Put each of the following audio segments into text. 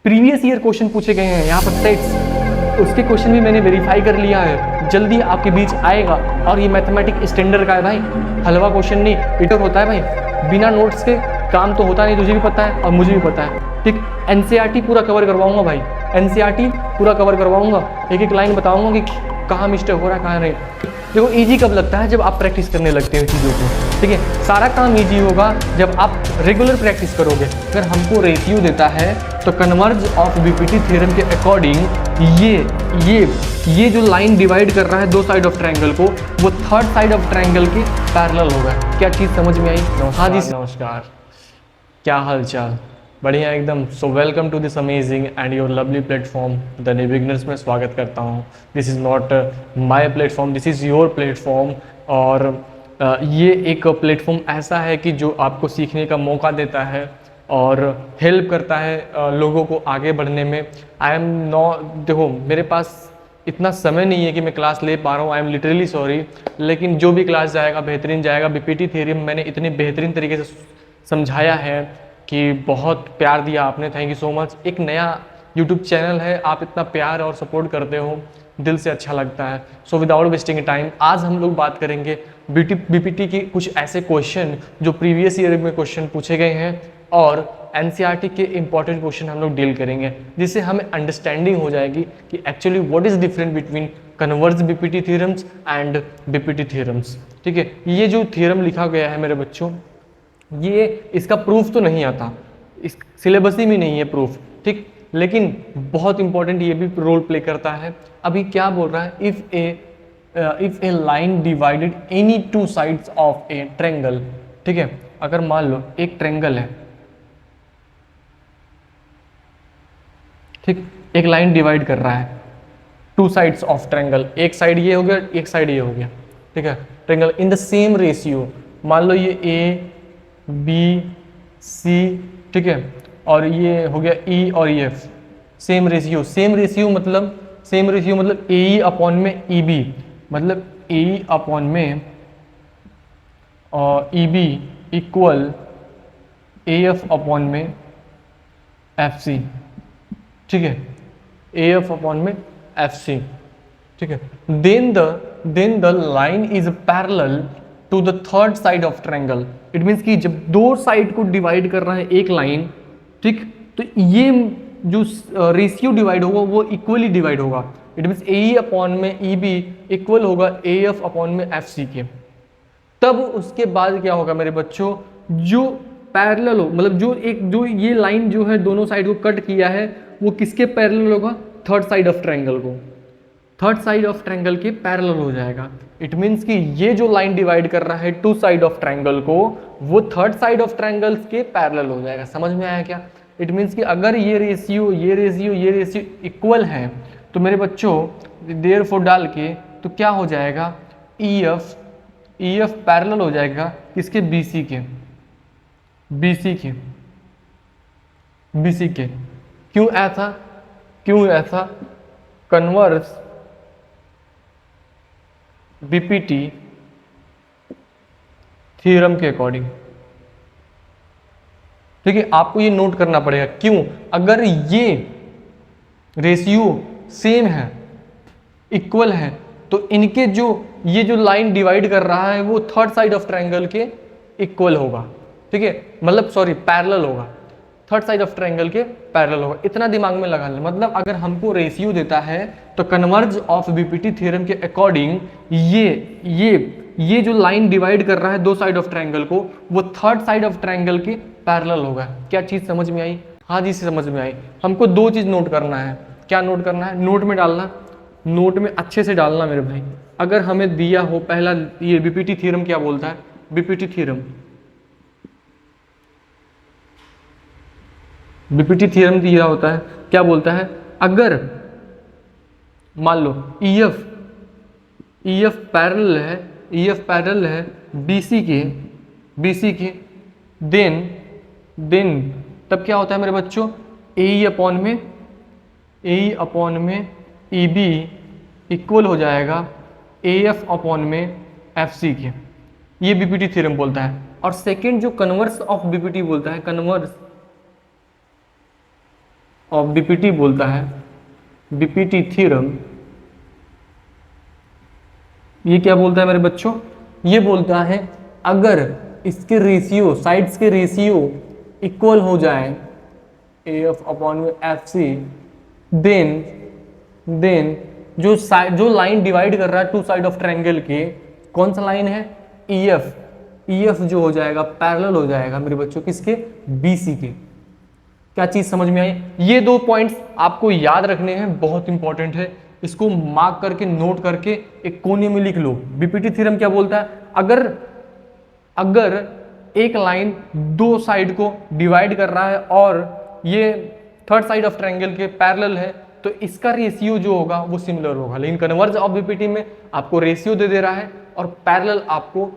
Previous year question पूछे गए हैं यहाँ पर सेट्स, उसके क्वेश्चन भी मैंने वेरीफाई कर लिया है, जल्दी आपके बीच आएगा। और ये मैथमेटिक स्टैंडर्ड का है भाई, हलवा क्वेश्चन नहीं, इटर होता है भाई, बिना नोट्स के काम तो होता नहीं, तुझे भी पता है और मुझे भी पता है, ठीक। एनसीईआरटी पूरा कवर करवाऊंगा भाई, एनसीईआरटी पूरा कवर करवाऊंगा, एक एक लाइन बताऊंगा कि कहाँ मिस्टेक हो रहा है कहाँ नहीं। देखो इजी कब लगता है, जब आप प्रैक्टिस करने लगते हो चीज़ों को, ठीक है। सारा काम इजी होगा जब आप रेगुलर प्रैक्टिस करोगे। अगर हमको रेशियो देता है तो कन्वर्ज ऑफ बीपीटी थ्योरम के अकॉर्डिंग ये जो लाइन डिवाइड कर रहा है दो साइड ऑफ ट्रायंगल को, वो थर्ड साइड ऑफ ट्रायंगल के पैरेलल होगा। क्या चीज़ समझ में आई? हाँ जी, नमस्कार, क्या हाल चाल? बढ़िया एकदम। So welcome to this amazing and your lovely platform the new beginners में स्वागत करता हूँ। This is not my platform, this is your platform. और ये एक प्लेटफॉर्म ऐसा है कि जो आपको सीखने का मौका देता है और हेल्प करता है लोगों को आगे बढ़ने में। आई एम नॉट, देखो मेरे पास इतना समय नहीं है कि मैं क्लास ले पा रहा हूँ, आई एम लिटरली सॉरी, लेकिन जो भी क्लास जाएगा बेहतरीन जाएगा। बीपीटी थ्योरम मैंने इतने बेहतरीन तरीके से समझाया है कि बहुत प्यार दिया आपने, थैंक यू सो मच। एक नया यूट्यूब चैनल है, आप इतना प्यार और सपोर्ट करते हो, दिल से अच्छा लगता है। सो विदाउट वेस्टिंग टाइम आज हम लोग बात करेंगे बीपीटी के कुछ ऐसे क्वेश्चन जो प्रीवियस ईयर में क्वेश्चन पूछे गए हैं और एनसीईआरटी के इंपॉर्टेंट क्वेश्चन हम लोग डील करेंगे, जिससे हमें अंडरस्टैंडिंग हो जाएगी कि actually what is different between converge BPT theorems and BPT theorems, ठीक है। ये जो थ्योरम लिखा गया है मेरे बच्चों, ये इसका प्रूफ तो नहीं आता, इस सिलेबस ही में नहीं है प्रूफ, ठीक, लेकिन बहुत इंपॉर्टेंट ये भी रोल प्ले करता है। अभी क्या बोल रहा है, if A line divided any two sides of A triangle, ठीक है। अगर मान लो एक ट्रायंगल है, ठीक, एक लाइन डिवाइड कर रहा है टू साइड्स ऑफ ट्रायंगल, एक साइड ये हो गया एक साइड ये हो गया, ठीक है। Triangle in the same ratio, मान लो ये ए बी सी, ठीक है, और ये हो गया ई और F, same ratio. Same ratio मतलब ए ई अपॉन में ई बी, मतलब ए ई अपॉन में और E B equal A F upon में एफ सी, ठीक है, ए एफ अपॉन में एफ सी, ठीक है। Then the line is parallel to the third side of triangle. इट मीन्स कि जब दो साइड को डिवाइड कर रहा है एक लाइन, ठीक, तो ये जो रेशियो डिवाइड होगा वो इक्वली डिवाइड होगा। It means A E upon में ई बी इक्वल होगा ए एफ अपॉन में एफ सी के। तब उसके बाद क्या होगा मेरे बच्चों, जो पैरेलल हो, मतलब जो ये लाइन जो है दोनों साइड को कट किया है, वो किसके पैरेलल होगा? थर्ड साइड ऑफ ट्रायंगल को, थर्ड साइड ऑफ ट्रायंगल के पैरेलल हो जाएगा। इट मीन्स कि ये जो लाइन डिवाइड कर रहा है टू साइड ऑफ ट्रायंगल को, वो थर्ड साइड ऑफ ट्रायंगल्स के पैरेलल हो जाएगा। समझ में आया क्या? इट मीन्स कि अगर ये रेशियो इक्वल है तो मेरे बच्चों देयरफॉर डाल के तो क्या हो जाएगा, ई एफ पैरेलल हो जाएगा किसके? बीसी के। क्यों ऐसा? कन्वर्स बीपीटी थ्योरम के अकॉर्डिंग, ठीक है। आपको ये नोट करना पड़ेगा, क्यों? अगर ये रेशियो सेम है, इक्वल है, तो इनके ये जो लाइन डिवाइड कर रहा है वो थर्ड साइड ऑफ ट्रायंगल के इक्वल होगा, ठीक है, मतलब सॉरी पैरेलल होगा, थर्ड साइड ऑफ ट्रायंगल के पैरेलल होगा। इतना दिमाग में लगा लें। मतलब अगर हमको रेशियो देता है तो कन्वर्ज ऑफ बीपीटी थ्योरम के अकॉर्डिंग ये जो लाइन डिवाइड कर रहा है दो साइड ऑफ ट्रायंगल को, वो थर्ड साइड ऑफ ट्रायंगल के पैरेलल होगा। क्या चीज़ समझ में आई? हाँ जी, समझ में आई। हमको दो चीज़ नोट करना है। क्या नोट करना है? नोट में डालना, नोट में अच्छे से डालना मेरे भाई। अगर हमें दिया हो पहला, ये बीपीटी थ्योरम क्या बोलता है? बीपीटी थ्योरम दिया होता है, क्या बोलता है? अगर मान लो ई एफ पैरेलल है बीसी के, देन तब क्या होता है मेरे बच्चों? ए ई अपॉन में ई बी इक्वल हो जाएगा ए एफ अपॉन में एफ सी के। ये बीपीटी थ्योरम बोलता है। और सेकेंड जो कन्वर्स ऑफ बीपीटी बोलता है, कन्वर्स ऑफ बीपीटी बोलता है, बीपीटी थ्योरम, ये क्या बोलता है मेरे बच्चों, ये बोलता है अगर इसके रेशियो, साइड्स के रेशियो इक्वल हो जाए AF upon F C, then जो लाइन डिवाइड कर रहा है टू साइड ऑफ ट्रायंगल के, कौन सा लाइन है, EF जो हो जाएगा पैरेलल हो जाएगा मेरे बच्चों किसके, BC के। क्या चीज समझ में आई? ये दो पॉइंट्स आपको याद रखने हैं, बहुत इंपॉर्टेंट है, इसको मार्क करके नोट करके एक कोने में लिख लो। बीपीटी थ्योरम क्या बोलता है, अगर एक लाइन दो साइड को डिवाइड कर रहा है और ये थर्ड साइड ऑफ ट्रायंगल के पैरेलल है, तो इसका रेशियो जो होगा वो सिमिलर होगा। लेकिन कन्वर्ज ऑफ बीपीटी में आपको रेशियो दे रहा है और पैरेलल आपको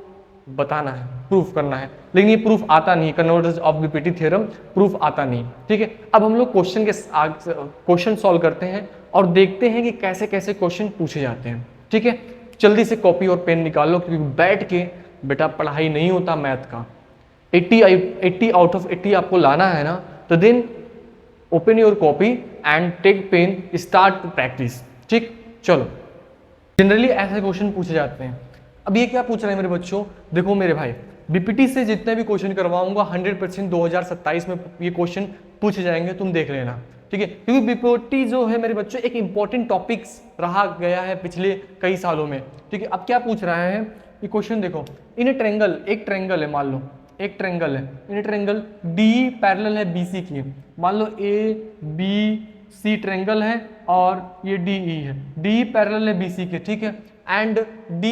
बताना है, प्रूफ करना है, लेकिन ये प्रूफ आता नहीं, convergence of BPT theorem proof आता नहीं। ठीक है, अब हम लोग क्वेश्चन सॉल्व करते हैं और देखते हैं कि कैसे कैसे क्वेश्चन पूछे जाते हैं। ठीक है, जल्दी से कॉपी और पेन निकाल लो, क्योंकि बैठ के बेटा पढ़ाई नहीं होता मैथ का। 80 आउट ऑफ 80 आपको लाना है ना, तो then open your copy and take pen, start to practice. ठीक, चलो, जनरली ऐसे क्वेश्चन पूछे जाते हैं। अब ये क्या पूछ रहे हैं मेरे बच्चों, देखो मेरे भाई, बीपीटी से जितने भी क्वेश्चन करवाऊंगा 100% 2027 में ये क्वेश्चन पूछे जाएंगे, तुम देख लेना। ठीक है, क्योंकि बीपीटी जो है मेरे बच्चों एक इंपॉर्टेंट टॉपिक्स रहा गया है पिछले कई सालों में। ठीक है, अब क्या पूछ रहा है ये क्वेश्चन, देखो, इन ए ट्रायंगल, एक ट्रायंगल है, मान लो एक ट्रायंगल है, इन ए ट्रायंगल डी पैरेलल है BC की, मान लो ABC ट्रायंगल है और ये DE है, DE पैरेलल है BC के। ठीक है, and D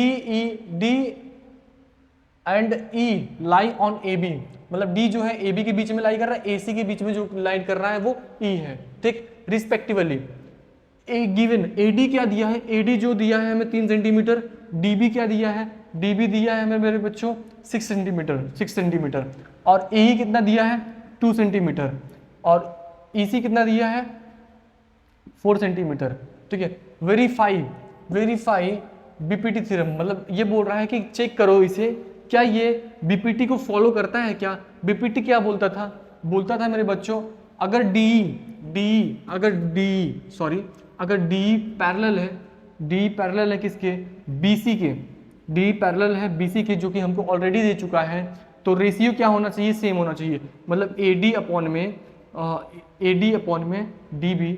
and E lie on AB, मतलब D जो है AB के बीच में लाई कर रहा है, AC के बीच में जो लाई कर रहा है वो E है। ठीक, रिस्पेक्टिवली गिवन AD क्या दिया है, AD जो दिया है हमें 3 सेंटीमीटर, DB क्या दिया है, DB दिया है हमें मेरे बच्चों 6 सेंटीमीटर, और AE कितना दिया है 2 सेंटीमीटर, और EC कितना दिया है 4 सेंटीमीटर। ठीक है, वेरीफाई बीपीटी थ्योरम, मतलब ये बोल रहा है कि चेक करो इसे, क्या ये बीपीटी को फॉलो करता है क्या। बीपीटी क्या बोलता था मेरे बच्चों, अगर डी पैरेलल है किसके, BC के, डी पैरेलल है BC के, जो कि हमको ऑलरेडी दे चुका है, तो रेशियो क्या होना चाहिए, सेम होना चाहिए, मतलब AD अपॉन में DB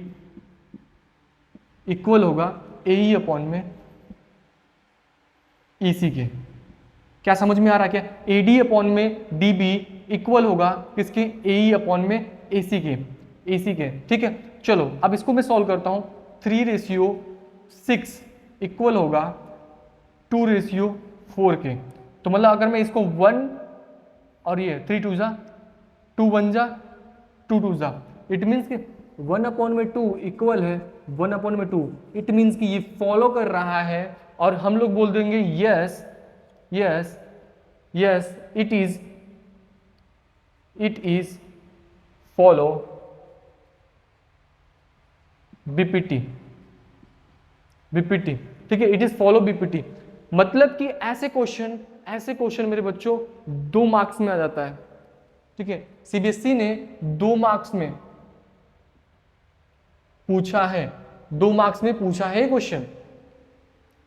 इक्वल होगा AE अपॉन में EC के। क्या समझ में आ रहा है क्या, AD अपॉन में DB इक्वल होगा किसके, AE अपॉन में AC के। ठीक है, चलो अब इसको मैं सॉल्व करता हूं। 3:6 इक्वल होगा 2:4 के, तो मतलब अगर मैं इसको 1 और ये 3 2 जा 2 1 जा 2 2 जा, इट मीन्स कि 1/2 इक्वल है 1/2, इट मीन्स कि ये फॉलो कर रहा है, और हम लोग बोल देंगे yes it is follow BPT. ठीक है, इट इज फॉलो बीपीटी, मतलब कि ऐसे क्वेश्चन मेरे बच्चों 2 मार्क्स में आ जाता है। ठीक है, सीबीएसई ने 2 मार्क्स में पूछा है, 2 मार्क्स में पूछा है क्वेश्चन।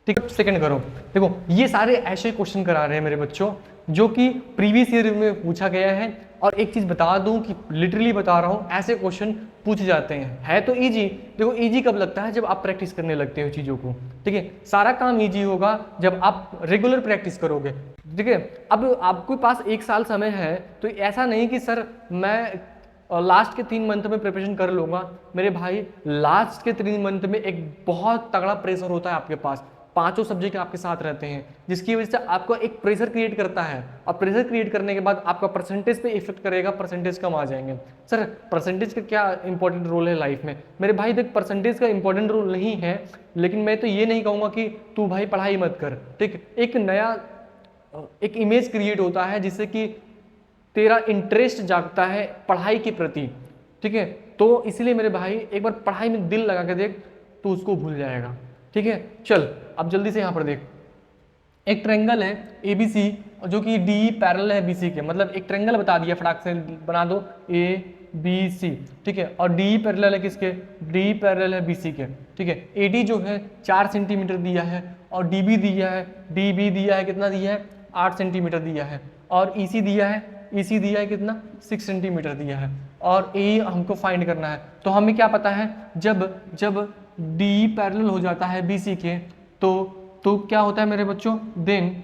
ठीक है, सेकंड करो, देखो ये सारे ऐसे क्वेश्चन करा रहे हैं मेरे बच्चों जो कि प्रीवियस ईयर में पूछा गया है। और एक चीज बता दूं कि लिटरली बता रहा हूं, ऐसे क्वेश्चन पूछे जाते हैं, है तो इजी। देखो इजी कब लगता है, जब आप प्रैक्टिस करने लगते हो चीजों को। ठीक है, सारा काम इजी होगा जब आप रेगुलर प्रैक्टिस करोगे। ठीक है, अब आपके पास 1 साल समय है, तो ऐसा नहीं कि सर मैं लास्ट के 3 मंथ में प्रिपरेशन कर लूंगा। मेरे भाई, लास्ट के 3 मंथ में एक बहुत तगड़ा प्रेशर होता है आपके पास, 5 सब्जेक्ट आपके साथ रहते हैं, जिसकी वजह से आपको एक प्रेशर क्रिएट करता है, और प्रेशर क्रिएट करने के बाद आपका परसेंटेज पे इफेक्ट करेगा, परसेंटेज कम आ जाएंगे। सर परसेंटेज का क्या इंपॉर्टेंट रोल है लाइफ में, मेरे भाई देख परसेंटेज का इंपॉर्टेंट रोल नहीं है, लेकिन मैं तो ये नहीं कहूँगा कि तू भाई पढ़ाई मत कर। ठीक, एक नया एक इमेज क्रिएट होता है जिससे कि तेरा इंटरेस्ट जागता है पढ़ाई के प्रति। ठीक है, तो इसलिए मेरे भाई एक बार पढ़ाई में दिल लगा के देख, तो उसको भूल जाएगा। ठीक है, चल अब जल्दी से यहाँ पर देख, एक ट्रेंगल है ए बी सी जो कि डी पैरेलल है बी सी के, मतलब एक ट्रेंगल बता दिया फटाक से बना दो ए बी सी, ठीक है, और डी पैरेलल है किसके, डी पैरेलल है बी सी के, ठीक है। ए डी जो है 4 सेंटीमीटर दिया है और डी बी दिया है, डी बी दिया है कितना दिया है 8 सेंटीमीटर दिया है, और ई सी दिया है, ई सी दिया है कितना 6 सेंटीमीटर दिया है, और ए हमको फाइंड करना है। तो हमें क्या पता है, जब जब डी पैरेलल हो जाता है बी सी के तो क्या होता है मेरे बच्चों, देन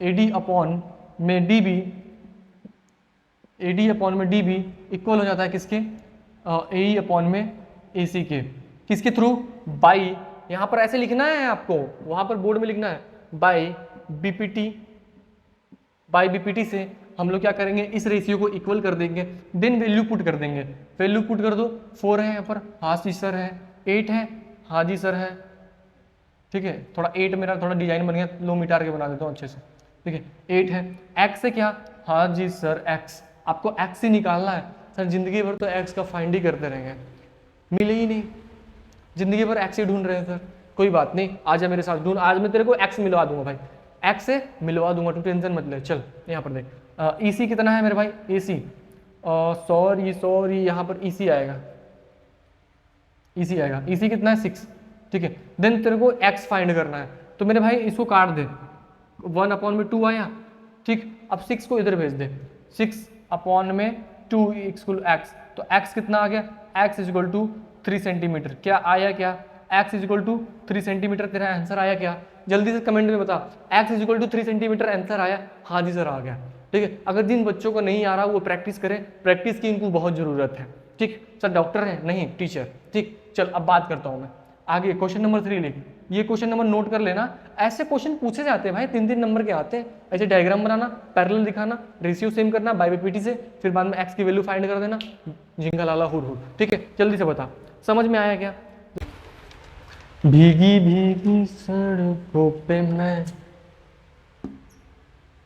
एडी अपॉन में डी बी, एडी अपॉन में डी बी इक्वल हो जाता है किसके, ए अपॉन में ए सी के, किसके थ्रू, बाई, यहाँ पर ऐसे लिखना है आपको, वहाँ पर बोर्ड में लिखना है बाई बीपीटी, बाई बीपीटी से हम लोग क्या करेंगे, इस रेशियो को इक्वल कर देंगे, देन वैल्यू पुट कर देंगे, वैल्यू पुट कर दो, 4 है यहाँ पर, हाँ जी सर है, 8 है, हाँ जी सर है, ठीक है, थोड़ा 8 मेरा थोड़ा डिजाइन बन गया, लो मिटार के बना देता हूँ अच्छे से, ठीक है, 8 है, एक्स से क्या, हाँ जी सर एक्स, आपको एक्स ही निकालना है सर, जिंदगी भर तो एक्स का फाइंड ही करते रहेंगे, मिले ही नहीं, जिंदगी भर एक्स ही ढूंढ रहे हैं सर, कोई बात नहीं, आजा मेरे साथ ढूंढ, आज मैं तेरे को एक्स मिलवा दूंगा भाई, एक्स से मिलवा दूंगा, तू टेंशन मत ले, चल यहाँ पर देख, ई सी कितना है मेरे भाई, ए सी, सॉरी यहाँ पर ई सी आएगा, ई सी आएगा, ई सी कितना है 6, ठीक है, देन तेरे को एक्स फाइंड करना है, तो मेरे भाई इसको काट दे, 1 अपॉन में 2 आया, ठीक, अब 6 को इधर भेज दे, 6 अपॉन में 2 इक्वल एक्स, तो एक्स कितना आ गया, X is equal to 3 centimetre, क्या आया, क्या X is equal to 3 centimetre, तेरा आंसर आया क्या, जल्दी से कमेंट में बता, X is equal to 3 centimetre answer आया, हाँ जी सर आ गया, ठीक है। अगर जिन बच्चों को नहीं आ रहा वो प्रैक्टिस करें, प्रैक्टिस की इनको बहुत जरूरत है, ठीक, सर डॉक्टर है नहीं टीचर, ठीक, चल अब बात करता हूँ मैं आगे, क्वेश्चन नंबर 3 लिख, ये क्वेश्चन नंबर नोट कर लेना, ऐसे क्वेश्चन पूछे जाते हैं भाई, 3-3 नंबर के आते हैं, ऐसे डायग्राम बनाना, पैरेलल दिखाना, रेशियो सेम करना बाय बीपीटी से, फिर बाद में एक्स की वैल्यू फाइंड कर देना, जिंगा लाला हुर हुर, ठीक है, जल्दी से बता, समझ में आया क्या। भीगी भीगी सड़कों पे मैं,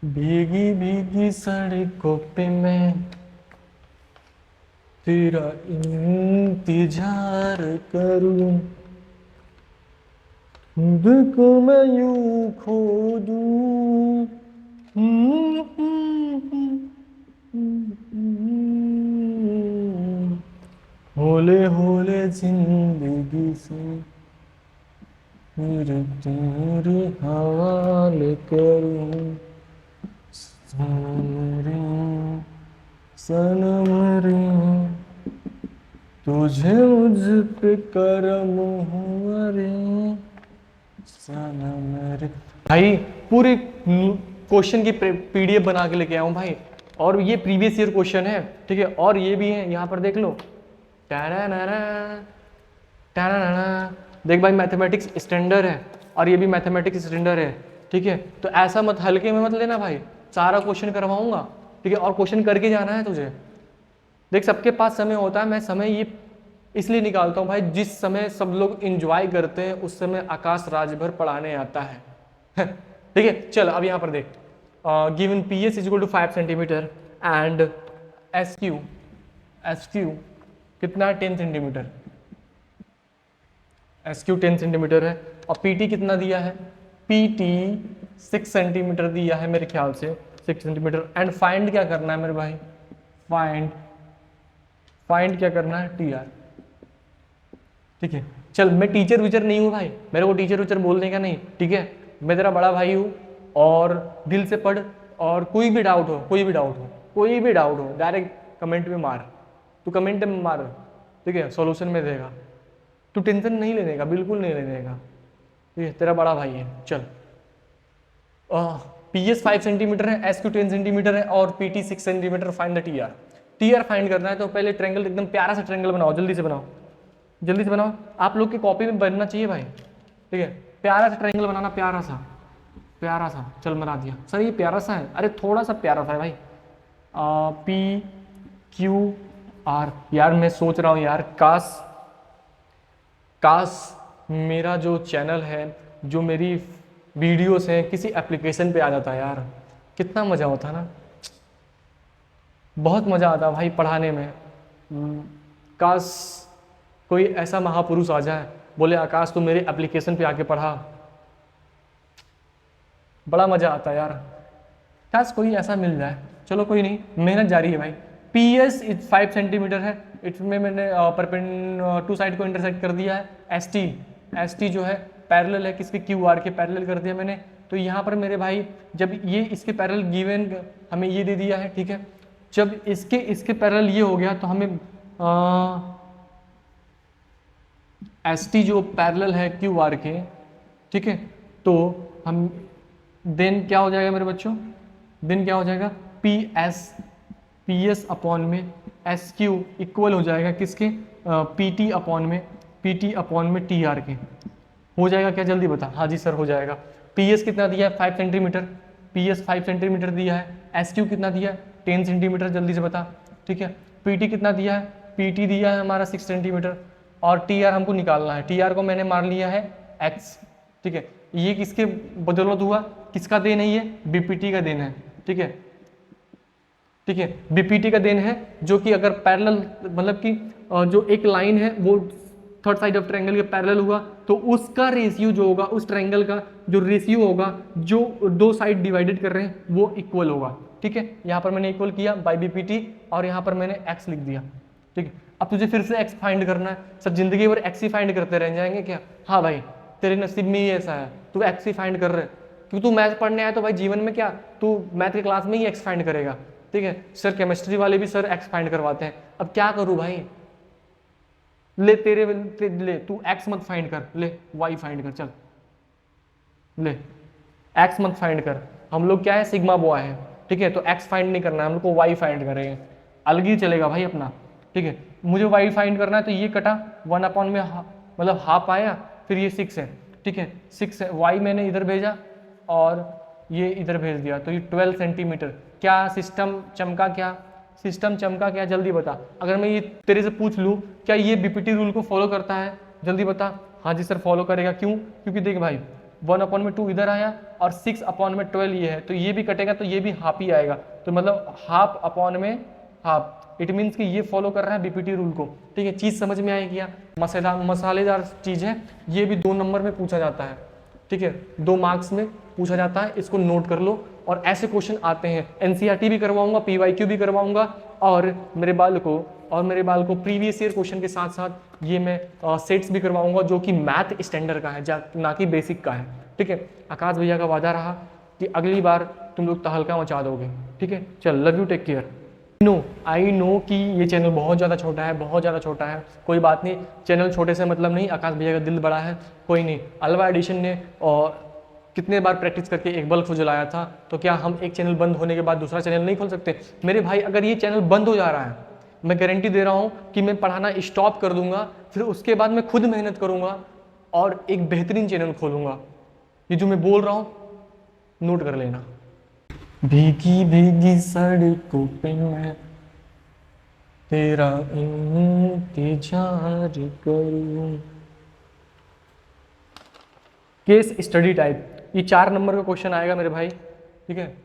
भीगी भीगी सड़कों पे मैं तेरा इंतजार करूं, खुद को मैं यूं खो दूं, होले होले जिंदगी से फिर तेरे हवाले करूं, सनम रे तुझे मुझ पे करम हुआ रे, सनम रे। भाई पूरी क्वेश्चन की पीडीएफ बना के लेके आया हूँ भाई, और ये प्रीवियस ईयर क्वेश्चन है, ठीक है, और ये भी है यहाँ पर देख लो, देख भाई मैथमेटिक्स स्टैंडर्ड है, और ये भी मैथमेटिक्स स्टैंडर्ड है, ठीक है, तो ऐसा मत हल्के में मत लेना भाई, सारा क्वेश्चन करवाऊंगा, ठीक है, और क्वेश्चन करके जाना है तुझे, देख सबके पास समय होता है, मैं समय ये इसलिए निकालता हूँ भाई, जिस समय सब लोग इंजॉय करते हैं उस समय आकाश राज भर पढ़ाने आता है, ठीक है, चल अब यहाँ पर देख, given P S is equal to 5 centimetre and S Q कितना है 10 सेंटीमीटर, एस क्यू 10 सेंटीमीटर है, और पी टी कितना दिया है, पी टी 6 सेंटीमीटर दिया है मेरे ख्याल से, 6 सेंटीमीटर, एंड फाइंड क्या करना है मेरे भाई, फाइंड क्या करना है, टी आर, ठीक है, चल मैं टीचर वीचर नहीं हूँ भाई, मेरे को टीचर वीचर बोलने का नहीं, ठीक है, मैं तेरा बड़ा भाई हूँ, और दिल से पढ़, और कोई भी डाउट हो डायरेक्ट कमेंट में मार, तू कमेंट में मार, ठीक है, सॉल्यूशन में देगा, तू टेंशन नहीं लेने का, बिल्कुल नहीं लेने का, ठीक है, तेरा बड़ा भाई है, चल पी एस 5 सेंटीमीटर है, एस क्यू 10 सेंटीमीटर है, और P T 6 centimetre, find the T R, T R find करना है, तो पहले ट्रायंगल एकदम प्यारा सा ट्रायंगल बनाओ, जल्दी से बनाओ, आप लोग की कॉपी में बनना चाहिए भाई, ठीक है, प्यारा सा ट्रायंगल बनाना, प्यारा सा, चल बना दिया सर, ये प्यारा सा है, अरे थोड़ा सा प्यारा सा है भाई, पी क्यू आर, यार मैं सोच रहा हूँ यार, काश मेरा जो चैनल है, जो मेरी वीडियोस हैं, किसी एप्लीकेशन पे आ जाता है यार, कितना मज़ा होता ना, बहुत मज़ा आता भाई पढ़ाने में, काश कोई ऐसा महापुरुष आ जाए बोले आकाश तू मेरे एप्लीकेशन पे आके पढ़ा, बड़ा मजा आता है यार, काश कोई ऐसा मिल जाए। चलो कोई नहीं, मेहनत जारी है भाई। पी एस 5 सेंटीमीटर है, इसमें मैंने टू साइड को इंटरसेक्ट कर दिया है। एस टी जो है पैरेलल है किसके, क्यू आर के पैरेलल कर दिया मैंने। तो यहाँ पर मेरे भाई जब ये इसके पैरेलल गिवन हमें ये दे दिया है, ठीक है, जब इसके पैरेलल ये हो गया तो हमें एस टी जो पैरेलल है क्यू आर के, ठीक है, तो हम देन क्या हो जाएगा मेरे बच्चों, देन क्या हो जाएगा, पी एस अपॉन में एस क्यू इक्वल हो जाएगा किसके, पी टी अपॉन में टी आर के। हो जाएगा क्या, जल्दी बता। हाँ जी सर हो जाएगा। पी एस कितना दिया है 5 सेंटीमीटर, पी एस 5 सेंटीमीटर दिया है। एस क्यू कितना दिया है 10 सेंटीमीटर, जल्दी से बता, ठीक है। पी टी कितना दिया है, पी टी दिया है हमारा 6 सेंटीमीटर, और टी आर हमको निकालना है। टी आर को मैंने मान लिया है एक्स, ठीक है। ये किसके बदौलत हुआ, किसका देन है, ये बीपीटी का देन है, ठीक है, ठीक है, बीपीटी का देन है, जो कि अगर पैरेलल मतलब कि जो एक लाइन है वो थर्ड साइड ऑफ ट्रायंगल के पैरेलल हुआ तो उसका रेशियो जो होगा, उस ट्रायंगल का जो रेशियो होगा जो दो साइड डिवाइडेड कर रहे हैं वो इक्वल होगा, ठीक है। यहाँ पर मैंने इक्वल किया बाय बीपीटी और यहाँ पर मैंने एक्स लिख दिया, ठीक है। अब तुझे फिर से एक्स फाइंड करना है, सब जिंदगी भर एक्स ही फाइंड करते रह जाएंगे क्या? हाँ भाई तेरे नसीब में ही ऐसा है, तू एक्स ही फाइंड कर रहे, क्योंकि तू मैथ पढ़ने आया तो भाई जीवन में क्या तू मैथ की क्लास में ही एक्स फाइंड करेगा, ठीक है। सर केमिस्ट्री वाले भी सर एक्स फाइंड करवाते हैं, अब क्या करूँ भाई, ले ले तू एक्स मत फाइंड कर, ले वाई फाइंड कर, चल ले एक्स मत फाइंड कर, हम लोग क्या है सिग्मा बॉय है, ठीक है, तो एक्स फाइंड नहीं करना है हम लोग को, वाई फाइंड करेंगे, अलग ही चलेगा भाई अपना, ठीक है। मुझे वाई फाइंड करना है तो ये कटा 1 अपॉन में मतलब हाफ आया, फिर ये 6 है, ठीक है, 6 है, वाई मैंने इधर भेजा और ये इधर भेज दिया, तो ये 12 सेंटीमीटर। क्या सिस्टम चमका, क्या सिस्टम चमका, क्या जल्दी बता। अगर मैं ये तेरे से पूछ लूँ क्या ये बीपीटी रूल को फॉलो करता है, जल्दी बता। हाँ जी सर फॉलो करेगा, क्यों? क्योंकि देख भाई 1 अपॉन में 2 इधर आया और 6 अपॉन में 12 ये है, तो ये भी कटेगा तो ये भी हाफ ही आएगा, तो मतलब हाफ अपॉन में हाफ, इट मीन्स कि ये फॉलो कर रहा है बीपीटी रूल को, ठीक है। चीज़ समझ में आएगी क्या? मसालेदार चीज़ है, ये भी 2 नंबर में पूछा जाता है, ठीक है, 2 मार्क्स में पूछा जाता है, इसको नोट कर लो। और ऐसे क्वेश्चन आते हैं, एनसीईआरटी भी करवाऊंगा, पीवाईक्यू भी करवाऊंगा, और मेरे बाल को प्रीवियस ईयर क्वेश्चन के साथ साथ ये मैं सेट्स भी करवाऊंगा जो कि मैथ स्टैंडर्ड का है, ना कि बेसिक का है, ठीक है। आकाश भैया का वादा रहा कि अगली बार तुम लोग तहलका मचा दोगे, ठीक है। चल love you, take care. I know कि ये चैनल बहुत ज़्यादा छोटा है, बहुत ज़्यादा छोटा है, कोई बात नहीं, चैनल छोटे से मतलब नहीं, आकाश भैया का दिल बड़ा है, कोई नहीं। अलवा एडिशन ने और कितने बार प्रैक्टिस करके एक बल्ब जलाया था, तो क्या हम एक चैनल बंद होने के बाद दूसरा चैनल नहीं खोल सकते? मेरे भाई अगर ये चैनल बंद हो जा रहा है, मैं गारंटी दे रहा हूँ कि मैं पढ़ाना स्टॉप कर दूंगा, फिर उसके बाद मैं खुद मेहनत करूँगा और एक बेहतरीन चैनल खोलूँगा। ये जो मैं बोल रहा हूँ नोट कर लेना। भीगी भीगी सड़कों पे मैं तेरा इंतजार करूं। केस स्टडी टाइप, ये 4 नंबर का क्वेश्चन आएगा मेरे भाई, ठीक है,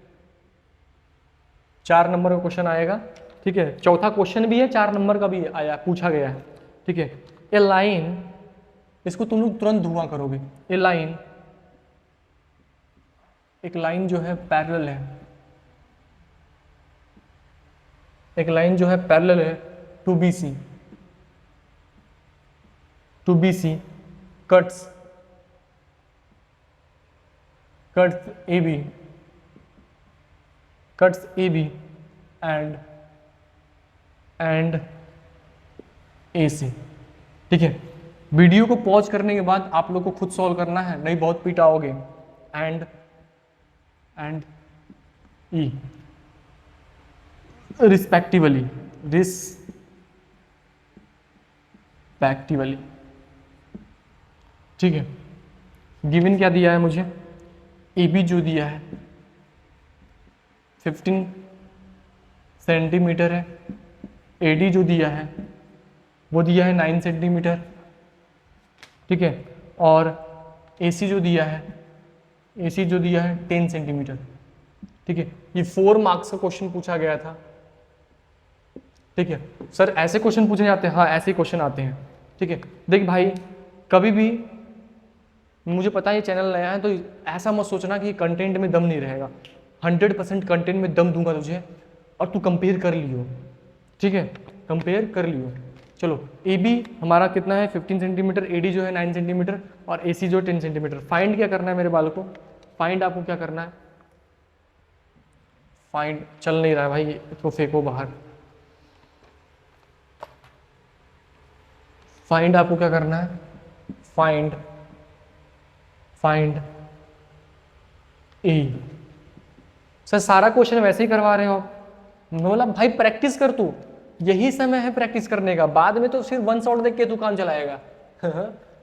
4 नंबर का क्वेश्चन आएगा, ठीक है। चौथा क्वेश्चन भी है, 4 नंबर का भी आया, पूछा गया है, ठीक है। ए लाइन, इसको तुम लोग तुरंत धुआं करोगे। ए लाइन, एक लाइन जो है पैरेलल है, एक लाइन जो है पैरेलल है to B C cuts A B and A C, ठीक है। वीडियो को पॉज करने के बाद आप लोग को खुद सॉल्व करना है, नहीं बहुत पिटाओगे। एंड ई रिस्पेक्टिवली, ठीक है। गिवन क्या दिया है मुझे, ए बी जो दिया है 15 सेंटीमीटर है, ए डी जो दिया है वो दिया है 9 सेंटीमीटर, ठीक है, और ए सी जो दिया है 10 सेंटीमीटर, ठीक है। ये 4 मार्क्स का क्वेश्चन पूछा गया था, ठीक है। सर ऐसे क्वेश्चन पूछे जाते हैं? हाँ ऐसे क्वेश्चन आते हैं, ठीक है। देख भाई कभी भी, मुझे पता है ये चैनल नया है तो ऐसा मत सोचना कि कंटेंट में दम नहीं रहेगा। 100% कंटेंट में दम दूंगा तुझे और तू कंपेयर कर लियो, ठीक है, कंपेयर कर लियो। चलो ए बी हमारा कितना है 15 सेंटीमीटर, ए डी जो है 9 सेंटीमीटर और ए सी जो 10 सेंटीमीटर। फाइंड क्या करना है मेरे बालों को, फाइंड आपको क्या करना है, फाइंड चल नहीं रहा है भाई, इसको फेंको बाहर। फाइंड आपको क्या करना है, फाइंड ए। सर सारा क्वेश्चन वैसे ही करवा रहे हो आप। बोला भाई प्रैक्टिस कर तू, यही समय है प्रैक्टिस करने का, बाद में तो सिर्फ वन शॉट देख के तू काम चलाएगा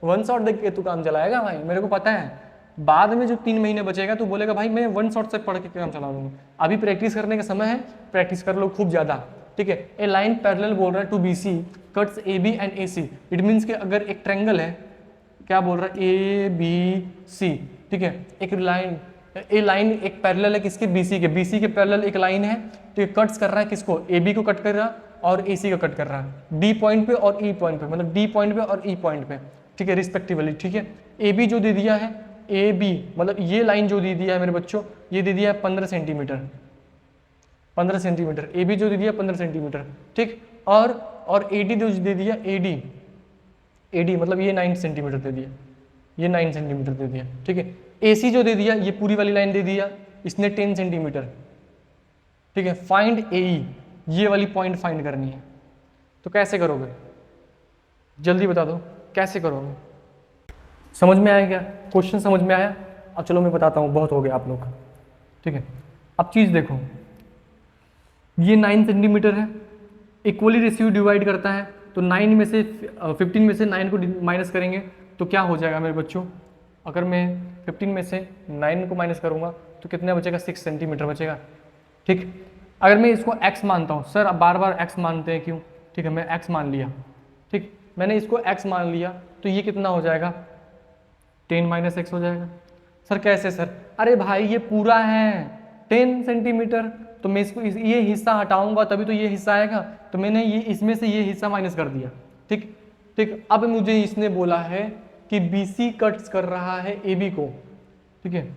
वन शॉट देख के तू काम चलाएगा भाई, मेरे को पता है। बाद में जो 3 महीने बचेगा तू बोलेगा भाई मैं वन शॉट से पढ़ के काम चला दूंगा। अभी प्रैक्टिस करने का समय है, प्रैक्टिस कर लो खूब ज्यादा, ठीक है। ए लाइन पैरेलल बोल रहा है to B C cuts A B and A C. It means कि अगर एक ट्रायंगल है, क्या बोल रहा है, ए बी सी, ठीक है, एक लाइन, ए लाइन एक पैरेलल है किसके, बी सी के, बी सी के पैरेलल एक लाइन है, तो ये कट्स कर रहा है किसको, ए बी को कट कर रहा है और ए सी को कट कर रहा है, डी पॉइंट पे और ई पॉइंट पे, मतलब डी पॉइंट पे और ई पॉइंट पे, ठीक है, रिस्पेक्टिवली, ठीक है। ए बी जो दे दिया है, ए बी मतलब ये लाइन जो दे दिया है मेरे बच्चों, ये दे दिया है 15 सेंटीमीटर, 15 सेंटीमीटर, ए बी जो दे दिया 15 सेंटीमीटर, ठीक। और ए डी जो दे दिया, ए डी मतलब ये 9 सेंटीमीटर दे दिया, ये 9 सेंटीमीटर दे दिया, ठीक है। ए सी जो दे दिया, ये पूरी वाली लाइन दे दिया, इसने 10 सेंटीमीटर, ठीक है। फाइंड ए ई, ये वाली पॉइंट फाइंड करनी है, तो कैसे करोगे, जल्दी बता दो कैसे करोगे। समझ में आया क्या क्वेश्चन, समझ में आया। अब चलो मैं बताता हूँ, बहुत हो गया आप लोग, ठीक है। अब चीज़ देखो, ये 9 सेंटीमीटर है, इक्वली रेशियो डिवाइड करता है, तो 9 में से 15 में से 9 को माइनस करेंगे तो क्या हो जाएगा मेरे बच्चों, अगर मैं 15 में से 9 को माइनस करूँगा तो कितना बचेगा, 6 सेंटीमीटर बचेगा, ठीक। अगर मैं इसको x मानता हूँ, सर अब बार बार x मानते हैं क्यों, ठीक है, मैं x मान लिया, ठीक, मैंने इसको x मान लिया, तो ये कितना हो जाएगा, 10 माइनस एक्स हो जाएगा। सर कैसे सर, अरे भाई ये पूरा है 10 सेंटीमीटर, तो मैं इसको ये हिस्सा हटाऊंगा तभी तो ये हिस्सा आएगा, तो मैंने ये इसमें से ये हिस्सा माइनस कर दिया, ठीक ठीक। अब मुझे इसने बोला है कि बी सी कट्स कर रहा है ए बी को, ठीक है,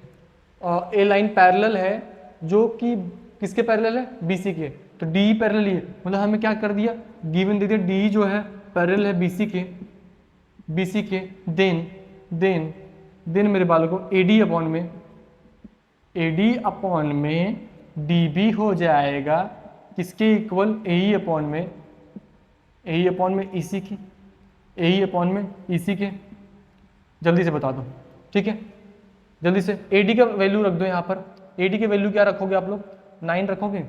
ए लाइन पैरेलल है जो कि किसके पैरेलल है, बी सी के, तो डी पैरेलल ही है, मतलब हमें क्या कर दिया, गिवन दे दिया, डी जो है पैरेलल है बी सी के, देन मेरे बालों को ए डी अपॉन में डी बी हो जाएगा किसके इक्वल, ए ई अपॉन में ई सी की, ए ई अपॉन में ई सी के। जल्दी से बता दो, ठीक है, जल्दी से। ए डी का वैल्यू रख दो यहाँ पर, ए डी की वैल्यू क्या रखोगे आप लोग, 9 रखोगे,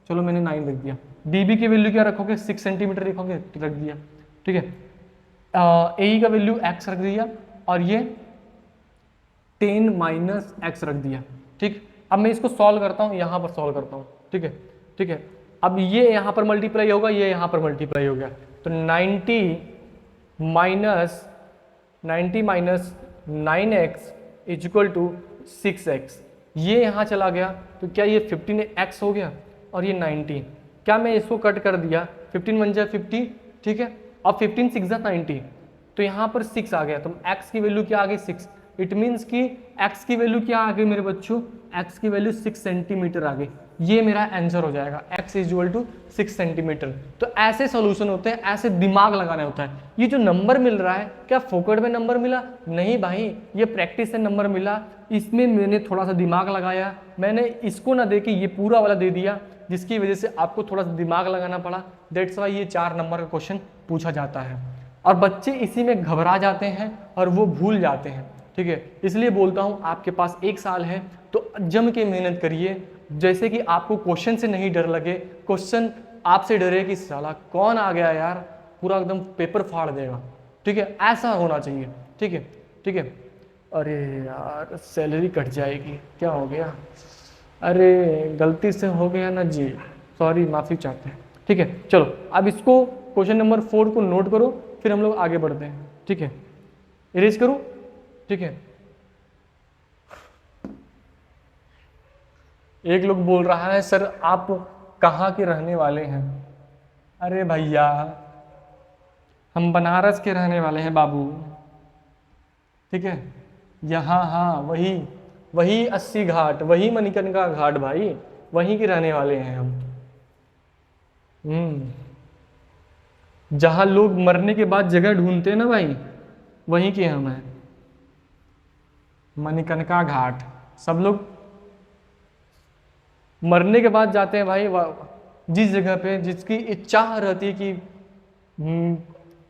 चलो मैंने 9 रख दिया। डी बी की वैल्यू क्या रखोगे, 6 सेंटीमीटर रखोगे, रख दिया, ठीक है। ए ई का वैल्यू x रख दिया और ये 10 माइनस एक्स रख दिया, ठीक। अब मैं इसको सॉल्व करता हूँ, यहाँ पर सॉल्व करता हूँ, ठीक है, ठीक है। अब ये यहाँ पर मल्टीप्लाई होगा, ये यहाँ पर मल्टीप्लाई हो गया, तो 90 minus 9x is equal to 6x, ये यहाँ चला गया, तो क्या ये 15x हो गया और ये 90, क्या मैं इसको कट कर दिया, 15 1 जा 50, ठीक है, अब 15 6 जा 90, तो यहाँ पर 6 आ गया, तो x की वैल्यू क्या आ गई, 6। इट मीन्स कि x की वैल्यू क्या आ गई मेरे बच्चों, x की वैल्यू 6 सेंटीमीटर आ गई, ये मेरा आंसर हो जाएगा, x is equal to 6 centimetre. तो ऐसे सॉल्यूशन होते हैं, ऐसे दिमाग लगाना होता है। ये जो नंबर मिल रहा है क्या फोकट में नंबर मिला, नहीं भाई, ये प्रैक्टिस से नंबर मिला, इसमें मैंने थोड़ा सा दिमाग लगाया, मैंने इसको ना दे के ये पूरा वाला दे दिया, जिसकी वजह से आपको थोड़ा सा दिमाग लगाना पड़ा। दैट्स वाई ये 4 नंबर का क्वेश्चन पूछा जाता है, और बच्चे इसी में घबरा जाते हैं और वो भूल जाते हैं, ठीक है। इसलिए बोलता हूँ आपके पास 1 साल है तो जम के मेहनत करिए, जैसे कि आपको क्वेश्चन से नहीं डर लगे, क्वेश्चन आपसे डरे कि साला कौन आ गया यार, पूरा एकदम पेपर फाड़ देगा, ठीक है, ऐसा होना चाहिए, ठीक है, ठीक है। अरे यार सैलरी कट जाएगी, क्या हो गया, अरे गलती से हो गया ना जी, सॉरी, माफ़ी चाहते हैं, ठीक है। चलो अब इसको क्वेश्चन नंबर 4 को नोट करो, फिर हम लोग आगे बढ़ते हैं, ठीक है। इरेज करूं, ठीक है। एक लोग बोल रहा है सर आप कहाँ के रहने वाले हैं, अरे भैया हम बनारस के रहने वाले हैं बाबू, ठीक है। यहाँ हाँ वही वही 80 घाट, वही मणिकर्णिका घाट भाई, वहीं के रहने वाले हैं हम। जहाँ लोग मरने के बाद जगह ढूंढते हैं ना भाई, वहीं के हम हैं। मणिकर्णिका घाट, सब लोग मरने के बाद जाते हैं भाई जिस जगह पे जिसकी इच्छा रहती है कि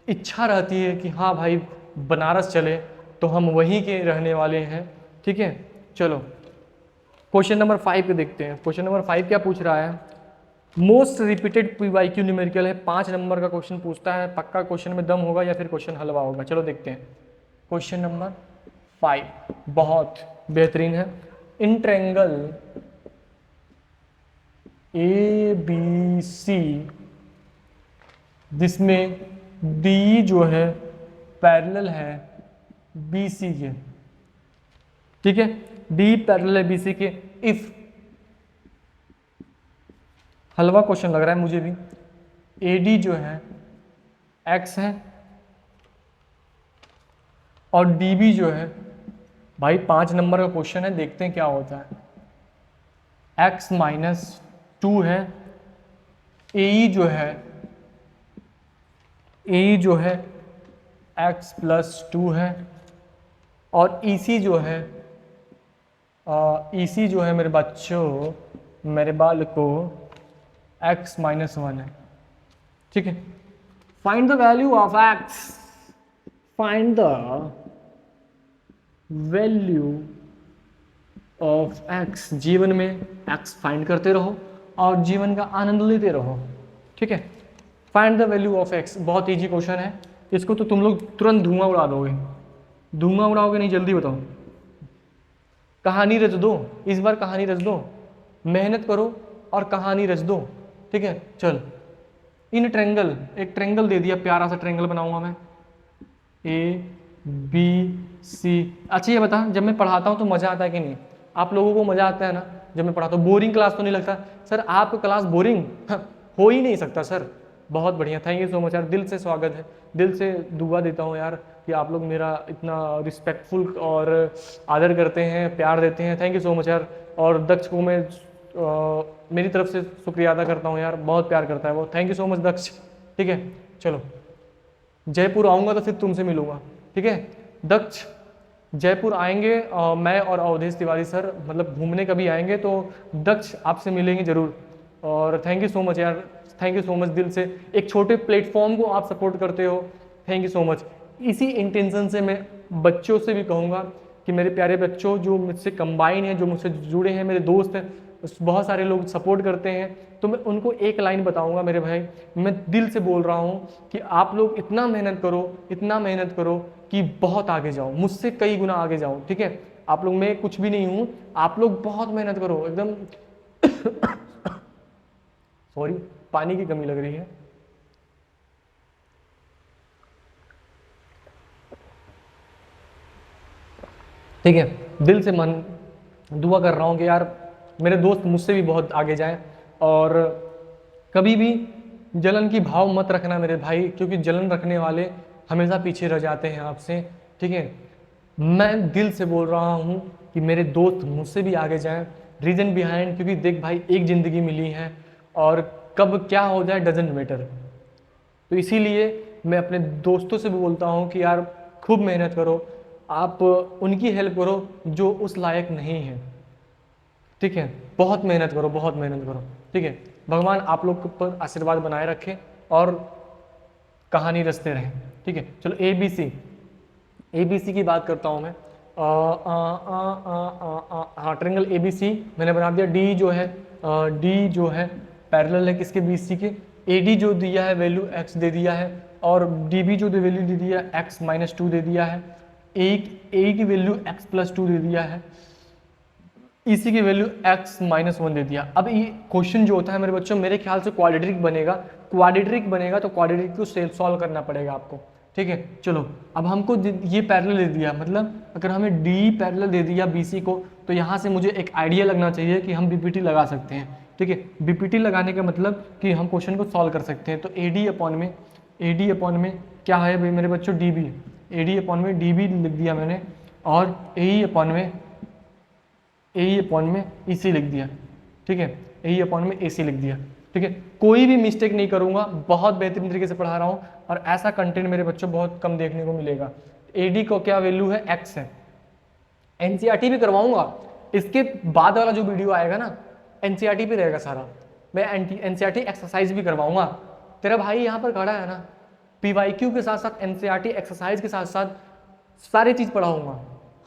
इच्छा रहती है कि हाँ भाई बनारस चले, तो हम वहीं के रहने वाले हैं। ठीक है, चलो क्वेश्चन नंबर 5 पे देखते हैं। क्वेश्चन नंबर 5 क्या पूछ रहा है? मोस्ट रिपीटेड PYQ न्यूमेरिकल है, 5 नंबर का क्वेश्चन पूछता है। पक्का क्वेश्चन में दम होगा या फिर क्वेश्चन हलवा होगा? चलो देखते हैं। क्वेश्चन नंबर 5 बहुत बेहतरीन है। इन ट्रायंगल ABC जिसमें D जो है पैरेलल है BC के, ठीक है, D पैरेलल है BC के, इफ, हलवा क्वेश्चन लग रहा है मुझे भी, AD जो है X है और DB जो है, भाई 5 नंबर का क्वेश्चन है, देखते हैं क्या होता है। X - 2 है, AE जो है X + 2 है, और EC जो है मेरे बच्चों, मेरे बाल को X - 1 है। ठीक है, find the value of X, find the value of X। जीवन में X फाइंड करते रहो और जीवन का आनंद लेते रहो। ठीक है, find the value of X, बहुत इजी क्वेश्चन है, इसको तो तुम लोग तुरंत धुआं उड़ा दोगे। धुआं उड़ाओगे नहीं, जल्दी बताओ। कहानी रच दो, इस बार कहानी रच दो, मेहनत करो और कहानी रच दो। ठीक है, चल। इन ट्रायंगल, एक ट्रायंगल दे दिया, प्यारा सा ट्रायंगल बनाऊंगा मैं, ABC। अच्छा ये बता, जब मैं पढ़ाता हूँ तो मज़ा आता है कि नहीं? आप लोगों को मज़ा आता है ना जब मैं पढ़ाता हूँ? बोरिंग क्लास तो नहीं लगता? सर आपका क्लास बोरिंग हो ही नहीं सकता सर। बहुत बढ़िया, थैंक यू सो मच यार, दिल से स्वागत है, दिल से दुआ देता हूँ यार कि आप लोग मेरा इतना रिस्पेक्टफुल और आदर करते हैं, प्यार देते हैं। थैंक यू सो मच यार। और दक्ष को मैं मेरी तरफ से शुक्रिया अदा करता हूँ यार, बहुत प्यार करता है वो। थैंक यू सो मच दक्ष। ठीक है, चलो जयपुर आऊँगा तो फिर तुमसे मिलूँगा। ठीक है दक्ष, जयपुर आएंगे मैं और अवधेश तिवारी सर, मतलब घूमने कभी आएंगे तो दक्ष आपसे मिलेंगे ज़रूर। और थैंक यू सो मच यार, थैंक यू सो मच दिल से, एक छोटे प्लेटफॉर्म को आप सपोर्ट करते हो, थैंक यू सो मच। इसी इंटेंशन से मैं बच्चों से भी कहूँगा कि मेरे प्यारे बच्चों जो मुझसे कंबाइन है, जो मुझसे जुड़े हैं, मेरे दोस्त हैं, बहुत सारे लोग सपोर्ट करते हैं, तो मैं उनको एक लाइन बताऊंगा मेरे भाई, मैं दिल से बोल रहा हूँ कि आप लोग इतना मेहनत करो, इतना मेहनत करो कि बहुत आगे जाओ, मुझसे कई गुना आगे जाओ। ठीक है, आप लोग, मैं कुछ भी नहीं हूँ, आप लोग बहुत मेहनत करो एकदम सॉरी पानी की कमी लग रही है। ठीक है, दिल से मन दुआ कर रहा हूँ कि यार मेरे दोस्त मुझसे भी बहुत आगे जाएं, और कभी भी जलन की भाव मत रखना मेरे भाई, क्योंकि जलन रखने वाले हमेशा पीछे रह जाते हैं आपसे। ठीक है, मैं दिल से बोल रहा हूँ कि मेरे दोस्त मुझसे भी आगे जाएं। रीज़न बिहाइंड, क्योंकि देख भाई एक ज़िंदगी मिली है और कब क्या हो जाए डजेंट मैटर। तो इसीलिए मैं अपने दोस्तों से भी बोलता हूँ कि यार खूब मेहनत करो, आप उनकी हेल्प करो जो उस लायक नहीं है। ठीक है, बहुत मेहनत करो, बहुत मेहनत करो। ठीक है, भगवान आप लोग पर आशीर्वाद बनाए रखे और कहानी रचते रहें। ठीक है, चलो ABC की बात करता हूँ मैं। हाँ, ट्रायंगल ABC मैंने बना दिया। D जो है पैरेलल है किसके? BC के। AD जो दिया है वैल्यू X दे दिया है, और DB जो वैल्यू दे दिया है X - 2 दे दिया है। A की वैल्यू X + 2 दे दिया है, EC की वैल्यू X - 1 दे दिया। अब ये क्वेश्चन जो होता है मेरे बच्चों, मेरे ख्याल से क्वाड्रेटिक बनेगा, तो क्वाड्रेटिक को सॉल्व करना पड़ेगा आपको। ठीक है, चलो अब हमको ये पैरेलल दे दिया, मतलब अगर हमें D पैरेलल दे दिया BC को, तो यहाँ से मुझे एक आइडिया लगना चाहिए कि हम BPT लगा सकते हैं। ठीक है, BPT लगाने का मतलब कि हम क्वेश्चन को सॉल्व कर सकते हैं। तो AD अपॉन में क्या है भाई मेरे बच्चों? DB। ए डी अपॉन में डी बी लिख दिया मैंने, और ए अपॉन में ई सी लिख दिया, ठीक है, ए अपॉन में ए सी लिख दिया, ठीक है। कोई भी मिस्टेक नहीं करूंगा, बहुत बेहतरीन तरीके से पढ़ा रहा हूँ, और ऐसा कंटेंट मेरे बच्चों बहुत कम देखने को मिलेगा। ए डी को क्या वैल्यू है, एक्स है। एनसीईआरटी भी करवाऊंगा, इसके बाद वाला जो वीडियो आएगा ना एनसीईआरटी पे रहेगा सारा, मैं एनसीईआरटी एक्सरसाइज भी करवाऊंगा। तेरा भाई यहाँ पर खड़ा है ना, पीवाईक्यू के साथ साथ एनसीईआरटी एक्सरसाइज के साथ साथ सारी चीज़ पढ़ाऊंगा,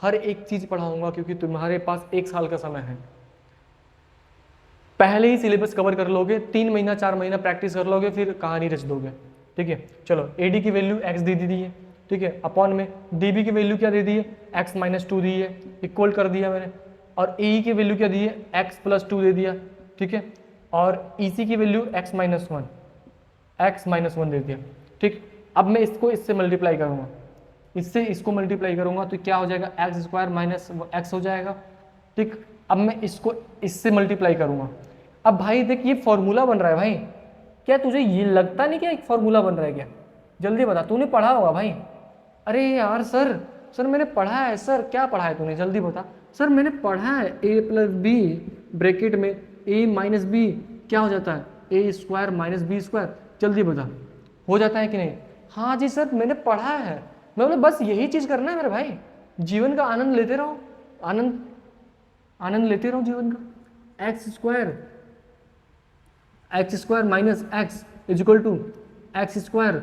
हर एक चीज़ पढ़ाऊंगा, क्योंकि तुम्हारे पास 1 साल का समय है। पहले ही सिलेबस कवर कर लोगे, 3 महीना 4 महीना प्रैक्टिस कर लोगे, फिर कहानी रच दोगे, ठीक है। चलो एडी की वैल्यू एक्स दे दी है, ठीक है, अपॉन में डीबी की वैल्यू क्या दे दी है, एक्स माइनस 2 दी है, इक्वल कर दिया मैंने, और ए की वैल्यू क्या दी है, एक्स प्लस 2 दे दिया, ठीक है, और ईसी की वैल्यू एक्स माइनस वन दे दिया, ठीक। अब मैं इसको इससे मल्टीप्लाई करूंगा, इससे इसको मल्टीप्लाई करूंगा तो क्या हो जाएगा, एक्स स्क्वायर माइनस एक्स हो जाएगा, ठीक। अब मैं इसको इससे मल्टीप्लाई करूंगा। अब भाई देख ये फॉर्मूला बन रहा है भाई, क्या तुझे ये लगता नहीं क्या एक फॉर्मूला बन रहा है क्या? जल्दी बता, तूने पढ़ा होगा भाई। अरे यार सर मैंने पढ़ा है सर, क्या पढ़ा है तूने, जल्दी बता। सर मैंने पढ़ा है ए प्लस बी ब्रैकेट में ए माइनस बी क्या हो जाता है, ए स्क्वायर माइनस बी स्क्वायर, जल्दी बता हो जाता है कि नहीं? हाँ जी सर मैंने पढ़ा है। मैं बोला बस यही चीज़ करना है मेरे भाई, जीवन का आनंद लेते रहो, आनंद लेते रहो जीवन का। X square minus X is equal to X square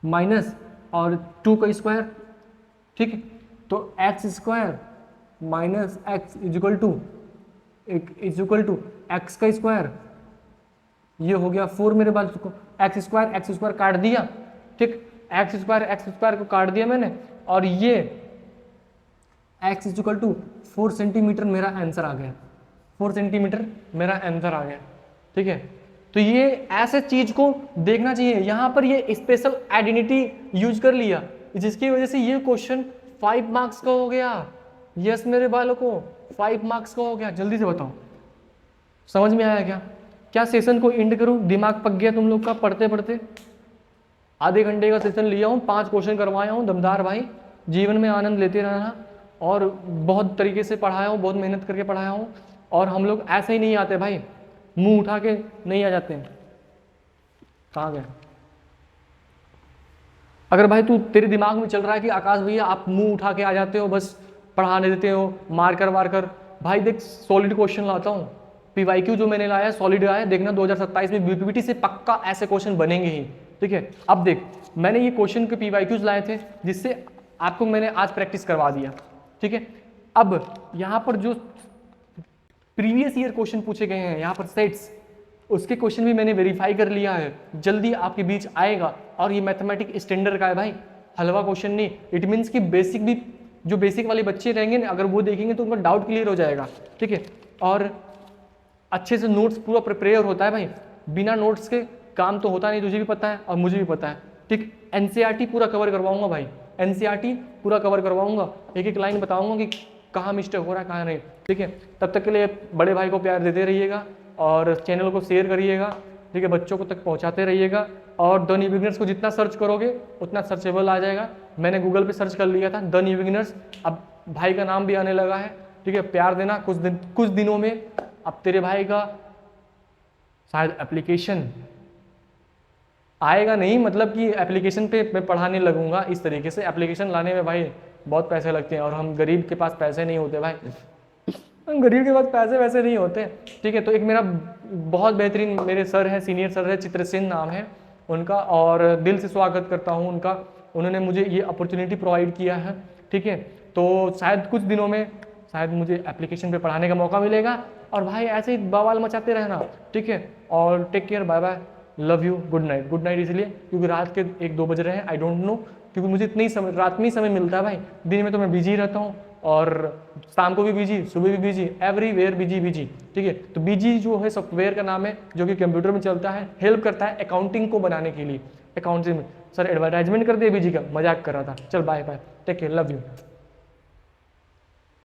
minus और 2 का स्क्वायर, ठीक है। तो X square minus X is equal to X का स्क्वायर, ये हो गया 4 मेरे पास। एक्स स्क्वायर काट दिया, ठीक, एक्स स्क्वायर को काट दिया मैंने, और ये X is equal to 4 centimetre मेरा आंसर आ गया, 4 सेंटीमीटर मेरा आंसर आ गया, ठीक है। तो ये ऐसे चीज को देखना चाहिए। यहाँ पर ये स्पेशल आइडेंटिटी यूज कर लिया, जिसकी वजह से ये क्वेश्चन 5 मार्क्स का हो गया। यस मेरे बालों को 5 मार्क्स का हो गया। जल्दी से बताओ समझ में आया क्या? क्या सेशन को एंड करूं, दिमाग पक गया तुम लोग का पढ़ते पढ़ते? आधे घंटे का सेशन लिया हूँ, 5 क्वेश्चन करवाया हूँ, दमदार भाई। जीवन में आनंद लेते रहना, और बहुत तरीके से पढ़ाया हूँ, बहुत मेहनत करके पढ़ाया हूँ। और हम लोग ऐसे ही नहीं आते भाई, मुंह उठा के नहीं आ जाते हैं। कहाँ गए? अगर भाई तेरे दिमाग में चल रहा है कि आकाश भैया आप मुंह उठा के आ जाते हो, बस पढ़ाने देते हो मार कर, भाई देख सॉलिड क्वेश्चन लाता हूँ। पीवाईक्यू जो मैंने लाया सॉलिड आया, देखना 2027 में बीपीटी से पक्का ऐसे क्वेश्चन बनेंगे ही, ठीक है। अब देख मैंने ये क्वेश्चन के पीवाईक्यूज लाए थे, जिससे आपको मैंने आज प्रैक्टिस करवा दिया, ठीक है। अब यहाँ पर जो प्रीवियस ईयर क्वेश्चन पूछे गए हैं यहाँ पर सेट्स, उसके क्वेश्चन भी मैंने वेरीफाई कर लिया है, जल्दी आपके बीच आएगा। और ये मैथमेटिक स्टैंडर्ड का है भाई, हलवा क्वेश्चन नहीं। इट मीन्स कि बेसिक भी, जो बेसिक वाले बच्चे रहेंगे ना, अगर वो देखेंगे तो उनका डाउट क्लियर हो जाएगा, ठीक है। और अच्छे से नोट्स पूरा प्रिपेयर होता है भाई, बिना नोट्स के काम तो होता नहीं, तुझे भी पता है और मुझे भी पता है, ठीक। एनसीईआरटी पूरा कवर करवाऊंगा भाई, एनसीईआरटी पूरा कवर करवाऊंगा, एक एक लाइन बताऊंगा कि कहाँ मिस्टेक हो रहा है कहाँ नहीं, ठीक है। तब तक के लिए बड़े भाई को प्यार देते रहिएगा और चैनल को शेयर करिएगा, ठीक है, बच्चों को तक पहुँचाते रहिएगा। और द न्यू बिगिनर्स को जितना सर्च करोगे उतना सर्चेबल आ जाएगा। मैंने गूगल पे सर्च कर लिया था द न्यू बिगिनर्स, अब भाई का नाम भी आने लगा है, ठीक है। प्यार देना, कुछ दिनों में अब तेरे भाई का शायद एप्लीकेशन आएगा, नहीं मतलब कि एप्लीकेशन पे मैं पढ़ाने लगूंगा। इस तरीके से एप्लीकेशन लाने में भाई बहुत पैसे लगते हैं, और हम गरीब के पास पैसे नहीं होते भाई, गरीब के पास पैसे वैसे नहीं होते, ठीक है। तो एक मेरा बहुत बेहतरीन मेरे सर है, सीनियर सर है, चित्रसेन नाम है उनका, और दिल से स्वागत करता हूँ उनका। उन्होंने मुझे ये अपॉर्चुनिटी प्रोवाइड किया है, ठीक है। तो शायद कुछ दिनों में शायद मुझे एप्लीकेशन पे पढ़ाने का मौका मिलेगा। और भाई ऐसे ही बवाल मचाते रहना, ठीक है। और take care, bye bye, love you, good night इसलिए क्योंकि रात के 1-2 बज रहे हैं, आई डोंट नो, क्योंकि मुझे इतना ही समय रात में ही समय मिलता है भाई। दिन में तो मैं बिजी रहता हूँ, और शाम को भी बिजी, सुबह भी बिजी, एवरीवेयर बिजी, ठीक है। तो बिजी जो है सॉफ्टवेयर का नाम है, जो कि कंप्यूटर में चलता है, हेल्प करता है अकाउंटिंग को बनाने के लिए। अकाउंटिंग में सर एडवर्टाइजमेंट कर दिया बिजी का, मजाक कर रहा था। चल bye bye, take care, love you.